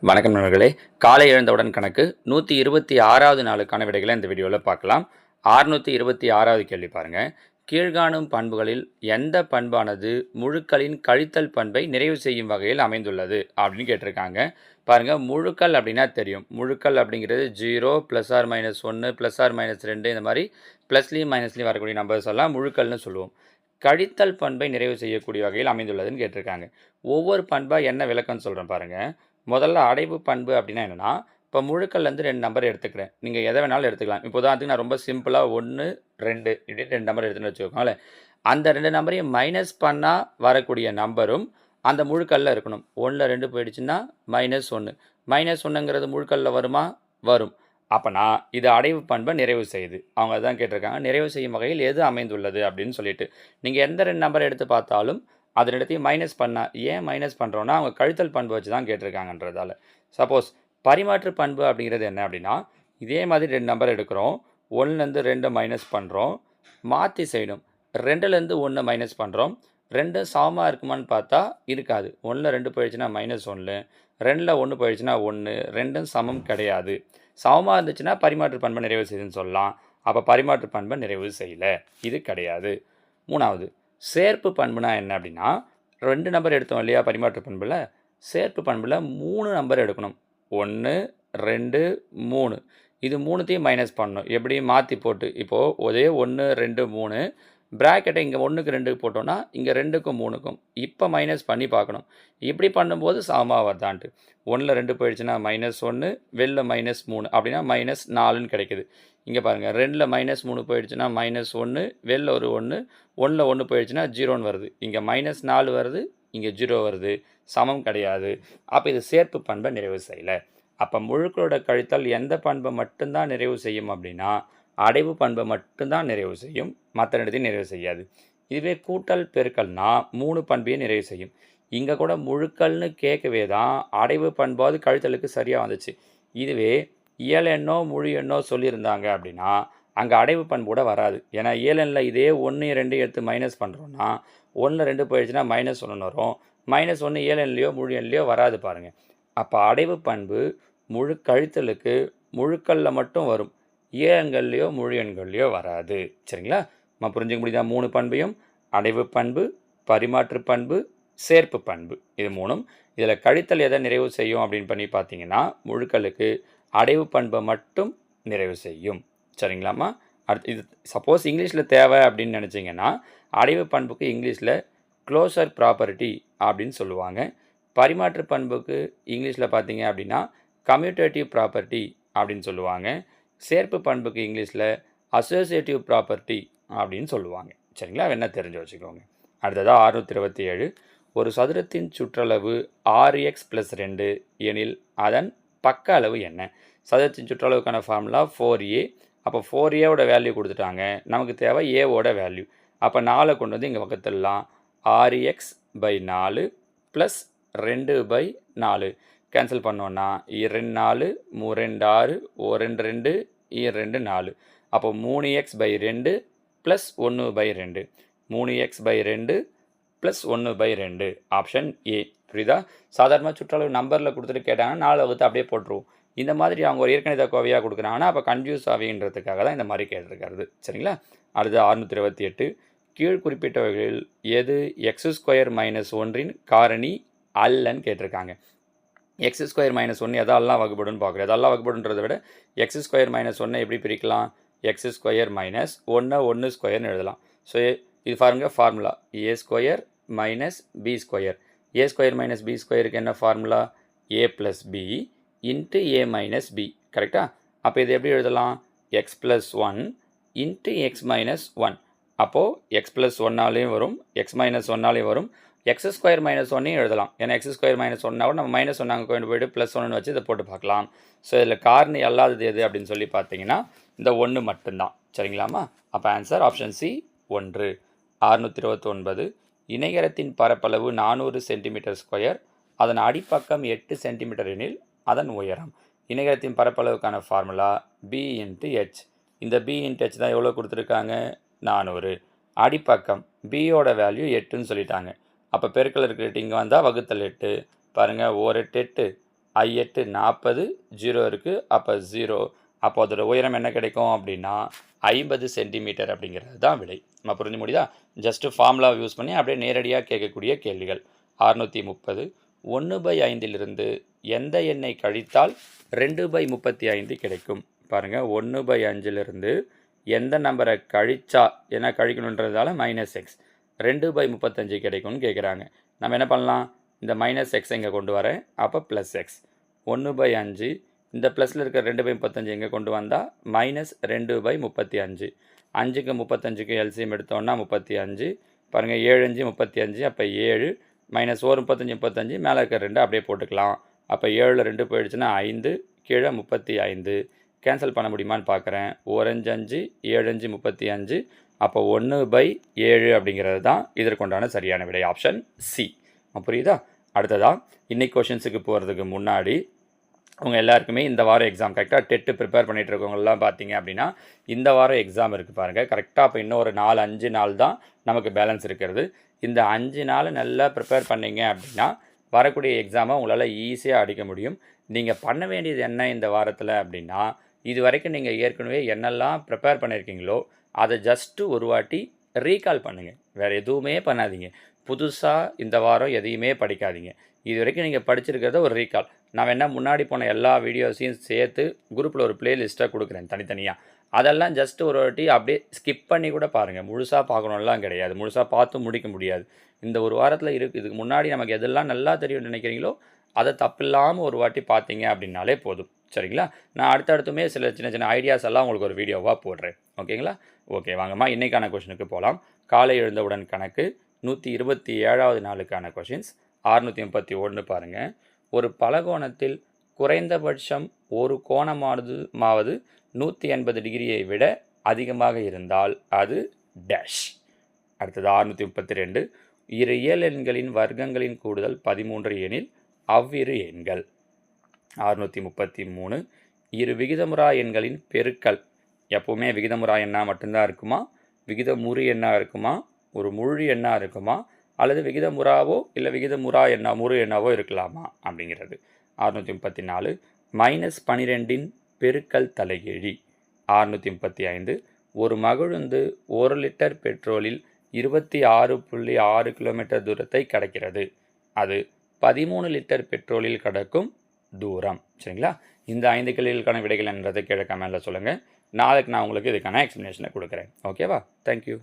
வணக்கம் நண்பர்களே. காலை எழுந்தவுடன் கணக்கு 126வது நாளுக்கான விடைகளை இந்த வீடியோவில் பார்க்கலாம். 626வது கேள்வி பாருங்க. கீழ்காணும் பண்புகளில் எந்த பண்பானது முழுக்களின் கழித்தல் பண்பை நிறைவு செய்யும் வகையில் அமைந்துள்ளது அப்படின்னு கேட்டிருக்காங்க. பாருங்க, முழுக்கள் அப்படின்னா தெரியும். முழுக்கள் அப்படிங்கிறது 0 plus or minus 1 plus or minus 2 இந்த மாதிரி ப்ளஸ்லையும் மைனஸ்லையும் வரக்கூடிய நம்பர்ஸ் எல்லாம் முழுக்கள்னு சொல்லுவோம். கழித்தல் பண்பை நிறைவு செய்யக்கூடிய வகையில் அமைந்துள்ளதுன்னு கேட்டிருக்காங்க. ஒவ்வொரு பண்பாக என்ன விளக்கம்னு சொல்கிறேன் பாருங்கள். முதல்ல அடைவு பண்பு அப்படின்னா என்னென்னா, இப்போ முழுக்கள்லேருந்து 2 நம்பர் எடுத்துக்கிறேன். நீங்கள் எதை வேணாலும் எடுத்துக்கலாம். இப்போ உதாரணத்துக்கு நான் ரொம்ப சிம்பிளாக 1, 2 இப்படி 2 நம்பர் எடுத்துன்னு வச்சுக்கோங்களேன். அந்த 2 நம்பரையும் மைனஸ் பண்ணால் வரக்கூடிய நம்பரும் அந்த முழுக்கல்ல இருக்கணும். 1ல் 2 போயிடுச்சுன்னா -1. -1ங்கிறது முழுக்கல்ல வருமா? வரும். அப்போனா இது அடைவு பண்பை நிறைவு செய்யுது. அவங்க அதான் கேட்டிருக்காங்க, நிறைவு செய்யும் வகையில் எது அமைந்துள்ளது அப்படின்னு சொல்லிட்டு. நீங்கள் எந்த 2 நம்பரை எடுத்து பார்த்தாலும் அதனிடத்தையும் மைனஸ் பண்ணால், ஏன் மைனஸ் பண்ணுறோன்னா அவங்க கழித்தல் பண்பு வச்சு தான் கேட்டிருக்காங்கன்றதால. சப்போஸ் பரிமாற்று பண்பு அப்படிங்கிறது என்ன அப்படின்னா, இதே மாதிரி 2 நம்பர் எடுக்கிறோம். 1லேருந்து 2 மைனஸ் பண்ணுறோம். மாற்றி செய்யணும். 2லேருந்து 1 மைனஸ் பண்ணுறோம். 2 சமமாக இருக்குமான்னு பார்த்தா இருக்காது. 1ல் 2 போயிடுச்சுன்னா -1, 2ல் 1 போயிடுச்சுன்னா 1, 2ம் சமம் கிடையாது. சமமாக இருந்துச்சுன்னா பரிமாற்று பண்பை நிறைவு செய்யுதுன்னு சொல்லலாம். அப்போ பரிமாற்று பண்பை நிறைவு செய்யலை, இது கிடையாது. 3வது சேர்ப்பு பண்புனா என்ன அப்படின்னா, 2 நம்பர் எடுத்தோம் இல்லையா பரிமாற்று பண்பில். சேர்ப்பு பண்பில் 3 நம்பர் எடுக்கணும். 1, 2, 3. இது 3த்தையும் மைனஸ் பண்ணணும். எப்படி? மாற்றி போட்டு. இப்போது ஒரே 1, 2, 3 ப்ராக்கெட்டை இங்கே 1க்கு 2க்கு போட்டோன்னா இங்கே 2க்கும் 3க்கும் இப்போ மைனஸ் பண்ணி பார்க்கணும். இப்படி பண்ணும்போது சமமாக வருதான்ட்டு. 1ல் 2 போயிடுச்சுன்னா -1, வெளில -3 அப்படின்னா -4ன்னு கிடைக்குது. இங்கே பாருங்கள், 2ல் -3 போயிடுச்சுன்னா -1, வெளில ஒரு 1, 1ல் 1 போயிடுச்சுன்னா 0ன்னு வருது. இங்கே -4 வருது, இங்கே 0 வருது. சமம் கிடையாது. அப்போ இது சேர்ப்பு பண்பை நிறைவு செய்யலை. அப்போ முழுக்களோட கழித்தல் எந்த பண்பை மட்டும்தான் நிறைவு செய்யும் அப்படின்னா, அடைவு பண்பை மட்டும்தான் நிறைவு செய்யும், மற்ற இடத்தையும் நிறைவு செய்யாது. இதுவே கூட்டல் பெருக்கல்னா 3 பண்பையும் நிறைவு செய்யும். இங்கே கூட முழுக்கள்னு கேட்கவே தான் அடைவு பண்பாவது கழித்தலுக்கு சரியாக வந்துச்சு. இதுவே இயல் எண்ணோ முழு எண்ணோ சொல்லியிருந்தாங்க அப்படின்னா அங்கே அடைவு பண்பு கூட வராது. ஏன்னா இயலெண்ணில் இதே 1, 2 எடுத்து மைனஸ் பண்ணுறோன்னா 1ல் 2 போயிடுச்சுன்னா -1 வரும். -1 இயலெண்லையோ முழு எண்லையோ வராது பாருங்கள். அப்போ அடைவு பண்பு முழு கழித்தலுக்கு முழுக்களில் மட்டும் வரும். இயலெண்கள்லையோ முழு எண்கள்லையோ வராது. சரிங்களா? நம்ம புரிஞ்சுக்க முடியுதா? 3 பண்பையும், அடைவு பண்பு, பரிமாற்று பண்பு, சேர்ப்பு பண்பு, இது 3ம். இதில் கழித்தல் எதை நிறைவு செய்யும் அப்படின்னு பண்ணி பார்த்தீங்கன்னா, முழுக்களுக்கு அடைவு பண்பை மட்டும் நிறைவு செய்யும். சரிங்களாம்மா? அடுத்து இது சப்போஸ் இங்கிலீஷில் தேவை அப்படின்னு நினச்சிங்கன்னா, அடைவு பண்புக்கு இங்கிலீஷில் க்ளோசர் ப்ராப்பர்ட்டி அப்படின்னு சொல்லுவாங்க. பரிமாற்று பண்புக்கு இங்கிலீஷில் பார்த்தீங்க அப்படின்னா கம்யூட்டேட்டிவ் ப்ராப்பர்ட்டி அப்படின்னு சொல்லுவாங்க. சேர்ப்பு பண்புக்கு இங்கிலீஷில் அசோசியேட்டிவ் ப்ராப்பர்ட்டி அப்படின்னு சொல்லுவாங்க. சரிங்களா? என்ன தெரிஞ்சு வச்சுக்கோங்க. அடுத்ததாக 627. ஒரு சதுரத்தின் சுற்றளவு 6x + 2 எனில் அதன் பக்க அளவு என்ன? சதுரத்தின் சுற்றளவுக்கான ஃபார்முலா 4a. அப்போ 4aவோட வேல்யூ கொடுத்துட்டாங்க. நமக்கு தேவை ஏவோட வேல்யூ. அப்போ 4 கொண்டு வந்து இங்கே வகுத்துடலாம். 6x/4 + 2/4 கேன்சல் பண்ணோன்னா 2 4 3 2 6 1 2 2 4. அப்போ 3x/2 + 1/2. 3x/2 + 1/2 option A. புரியுதா? சாதாரணமாக சுற்றளவு நம்பரில் கொடுத்துட்டு கேட்டாங்கன்னா 4 வகுத்து அப்படியே போட்டுருவோம். இந்த மாதிரி அவங்க ஒரு இயற்கணித கோவையாக கொடுக்குறாங்கன்னா அப்போ கன்ஃபியூஸ் ஆகின்றதுக்காக தான் இந்த மாதிரி கேட்டிருக்காரு. சரிங்களா? அடுத்து 628. கீழ் குறிப்பிட்டவர்களில் எது x² - 1 காரணி அல்லன்னு கேட்டிருக்காங்க. x² - 1 எதெல்லாம் வகுப்படுன்னு பார்க்குறோம். எதெல்லாம் வகுப்படுன்றதை விட x² - 1 எப்படி பிரிக்கலாம்? x² - 1 1² எழுதலாம். ஸோ இது பாருங்க ஃபார்முலா a² - b². a² - b²க்கு என்ன formula? a + b × a - b. கரெக்டாக? அப்போ இது எப்படி எழுதலாம்? x + 1 × x - 1. அப்போது x + 1ஆலேயும் வரும், x - 1ஆலேயும் வரும். x² - 1 எழுதலாம். ஏன்னா x² - 1 நம்ம -1 அங்கே கொண்டு போய்ட்டு +1 வச்சு இதை போட்டு பார்க்கலாம். ஸோ இதில் காரணி அல்லாதது எது அப்படின்னு சொல்லி பார்த்தீங்கன்னா இந்த 1 மட்டும்தான். சரிங்களாம்மா? அப்போ ஆன்சர் ஆப்ஷன் சி 1. 629. இணைகரத்தின் பரப்பளவு 400 cm². அதன் அடிப்பக்கம் 8 cm எனில் அதன் உயரம். இணைகரத்தின் பரப்பளவுக்கான ஃபார்முலா b × h. இந்த b × h தான் எவ்வளோ கொடுத்துருக்காங்க? 400. அடிப்பக்கம் பியோட வேல்யூ 8ன்னு சொல்லிட்டாங்க. அப்போ பெருக்கல் இருக்கிற இங்கே வந்தால் வகுத்தல் 8. பாருங்கள், 1 8 8 I8 40, 0 இருக்குது, அப்போ 0. அப்போ அதோட உயரம் என்ன கிடைக்கும் அப்படின்னா 50 சென்டிமீட்டர் அப்படிங்கிறது தான் விடை. நம்ம புரிஞ்சு முடியுதா? ஜஸ்ட்டு ஃபார்முலாவை யூஸ் பண்ணி அப்படியே நேரடியாக கேட்கக்கூடிய கேள்விகள். 630 1/5 எந்த எண்ணை கழித்தால் 2/35 கிடைக்கும்? பாருங்கள், 1/5 எந்த நம்பரை கழிச்சா, ஏன்னா கழிக்கணுன்றதால -x 2/35 கிடைக்கும்னு கேட்குறாங்க. நம்ம என்ன பண்ணலாம்? இந்த -x இங்கே கொண்டு வரேன், அப்போ +x 1/5 இந்த ப்ளஸில் இருக்கிற 2/35 எங்கே கொண்டு வந்தால் -2/35. 5க்கு 35க்கு எல்சிஎம் எடுத்தோன்னா 35. பாருங்கள், 7 5 35, அப்போ 7 -1 35 35, மேலே இருக்கிற 2 அப்படியே போட்டுக்கலாம். அப்போ 7ல் 2 போயிடுச்சுன்னா 5, கீழே 35. கேன்சல் பண்ண முடியுமான்னு பார்க்குறேன். 1 5 5, 7 5 35, அப்போ 1/7 அப்படிங்கிறது தான் இதற்குண்டான சரியான விடை, ஆப்ஷன் சி. புரியுதா? அடுத்ததாக இன்னைக்கு கொஷின்ஸுக்கு போகிறதுக்கு முன்னாடி அவங்க எல்லாருக்குமே இந்த வாரம் எக்ஸாம் கரெக்டாக டெட்டு ப்ரிப்பேர் பண்ணிகிட்டு இருக்கவங்களாம் பார்த்தீங்க அப்படின்னா இந்த வாரம் எக்ஸாம் இருக்குது பாருங்கள். கரெக்டாக இப்போ இன்னும் ஒரு 4-5 நாள் தான் நமக்கு பேலன்ஸ் இருக்கிறது. இந்த 5 நாள் நல்லா ப்ரிப்பேர் பண்ணிங்க அப்படின்னா வரக்கூடிய எக்ஸாமை உங்களால் ஈஸியாக அடிக்க முடியும். நீங்கள் பண்ண வேண்டியது என்ன இந்த வாரத்தில் அப்படின்னா, இது வரைக்கும் நீங்கள் ஏற்கனவே என்னெல்லாம் ப்ரிப்பேர் பண்ணியிருக்கீங்களோ அதை ஜஸ்ட்டு ஒரு வாட்டி ரீகால் பண்ணுங்கள். வேறு எதுவுமே பண்ணாதீங்க. புதுசாக இந்த வாரம் எதையுமே படிக்காதீங்க. இது வரைக்கும் நீங்கள் படிச்சிருக்கிறத ஒரு ரீகால். நான் வேணால் முன்னாடி போன எல்லா வீடியோஸையும் சேர்த்து குரூப்பில் ஒரு ப்ளேலிஸ்ட்டாக கொடுக்குறேன் தனித்தனியாக. அதெல்லாம் ஜஸ்ட்டு ஒரு வாட்டி அப்படியே ஸ்கிப் பண்ணி கூட பாருங்கள். முழுசாக பார்க்கணும்லாம் கிடையாது, முழுசாக பார்த்து முடிக்க முடியாது. இந்த ஒரு வாரத்தில் இதுக்கு முன்னாடி நமக்கு எதெல்லாம் நல்லா தெரியும்னு நினைக்கிறீங்களோ அதை தப்பில்லாமல் ஒரு வாட்டி பார்த்தீங்க அப்படின்னாலே போதும். சரிங்களா? நான் அடுத்தடுத்துமே சில சின்ன சின்ன ஐடியாஸ் எல்லாம் உங்களுக்கு ஒரு வீடியோவாக போடுறேன். ஓகேங்களா? ஓகே, வாங்கம்மா இன்றைக்கான கொஷினுக்கு போகலாம். காலை எழுந்தவுடன் கணக்கு 127வது நாளுக்கான கொஷின்ஸ். 631 பாருங்கள். ஒரு பலகோணத்தில் குறைந்தபட்சம் ஒரு கோணமாவது 180 டிகிரியை விட அதிகமாக இருந்தால் அது டேஷ். அடுத்தது 632. இரு இயல் எண்களின் வர்க்கங்களின் கூடுதல் 13 எனில் அவ்விரு எண்கள். 633. இரு விகிதமுறா எண்களின் பெருக்கல். எப்போவுமே விகிதமுறா எண்ணாக மட்டும்தான் இருக்குமா, விகிதமுறு எண்ணாக இருக்குமா, ஒரு முழு எண்ணாக இருக்குமா, அல்லது விகிதமுறாவோ இல்லை விகிதமுறா எண்ணா முழு எண்ணாவோ இருக்கலாமா அப்படிங்கிறது. 634. -12 பெருக்கல் தலைகீழி. 635. ஒரு மகிழுந்து 1 லிட்டர் பெட்ரோலில் 26.6 கிலோமீட்டர் தூரத்தை கடக்கிறது. அது 13 லிட்டர் பெட்ரோலில் கடக்கும் தூரம். சரிங்களா? இந்த 5 கேள்விகளுக்கான விடைகள் என்றதை கீழே கமெண்ட்டில் சொல்லுங்கள். நாளைக்கு நான் உங்களுக்கு இதுக்கான எக்ஸ்ப்ளனேஷனை கொடுக்குறேன். ஓகேவா? தேங்க்யூ.